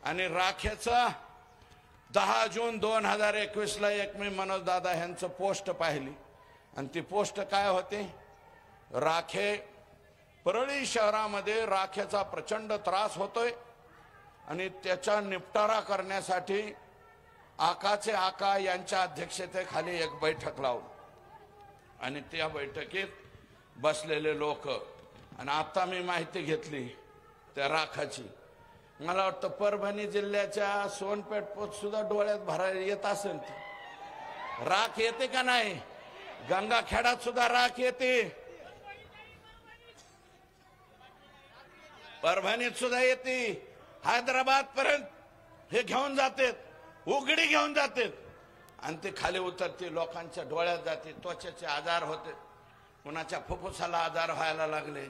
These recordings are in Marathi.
आणि राखेचा 10 जून 2021 ला एक मी मनोज दादा यांचं पोस्ट पाहिली आणि ती पोस्ट काय होती, राखे परळी शहरामध्ये राखेचा प्रचंड त्रास होतोय आणि त्याचा निपटारा करण्यासाठी आकाचे आका यांच्या अध्यक्षतेखाली एक बैठक लावली आणि त्या बैठकीत बसलेले लोक आणि आता मी माहिती घेतली त्या राखाची, मला वाटतं परभणी जिल्ह्याच्या सोनपेठ पोत सुद्धा डोळ्यात भरायला येत असेल, राख येते का नाही, गंगाखेडात सुद्धा राख येते, परभणीत सुद्धा येते, हैदराबाद पर्यंत हे घेऊन जाते, उघडी घेऊन जाते आणि ते खाली उतरते, लोकांच्या डोळ्यात जाते, त्वचेचे आजार होते, कुणाच्या फुफ्फुसाला आजार व्हायला लागले।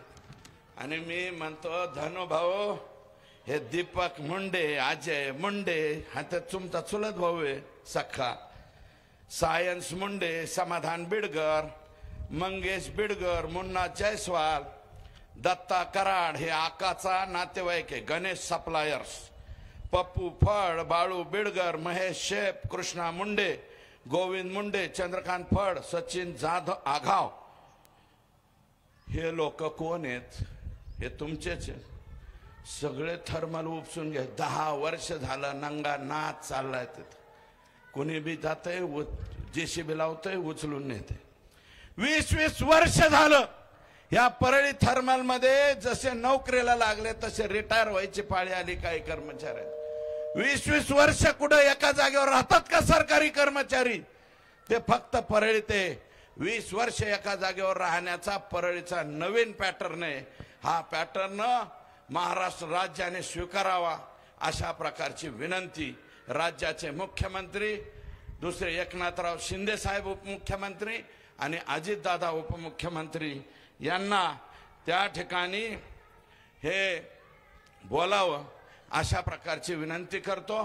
आणि मी म्हणतो धनुभाऊ, हे दीपक मुंडे, अजय मुंडे हा तर तुमचा चुलत भाऊ आहे सख्खा, सायन्स मुंडे, समाधान बिडगर, मंगेश बिडगर, मुन्ना जयस्वाल, दत्ता कराड हे आकाचा नातेवाईक आहे, गणेश सप्लायर्स, पप्पू फड, बाळू बिडगर, महेश शेप, कृष्णा मुंडे, गोविंद मुंडे, चंद्रकांत फड, सचिन जाधव आघाव, हे लोक कोण आहेत, हे तुमचेच आहेत, सगळे थर्मल उपसून घ्या। 10 वर्ष झालं नंगा नाच चाललाय तिथे, कोणी बी जातंय, जेसीबी लावतंय, उचलून नेते। 20-20 वर्ष झालं या परळी थर्मल मध्ये जसे नोकरीला लागले तसे रिटायर व्हायची पाळी आली काही कर्मचारी। 20-20 वर्ष कुठे एका जागेवर राहतात का सरकारी कर्मचारी, ते फक्त परळी ते 20 वर्ष एका जागेवर राहण्याचा परळीचा नवीन पॅटर्न आहे। हा पॅटर्न महाराष्ट्र राज्याने स्वीकारावा अशा प्रकारची विनंती राज्याचे मुख्यमंत्री दुसरे एकनाथराव शिंदे साहेब उपमुख्यमंत्री आणि अजितदादा उपमुख्यमंत्री यांना त्या ठिकाणी हे बोलावं अशा प्रकारची विनंती करतो।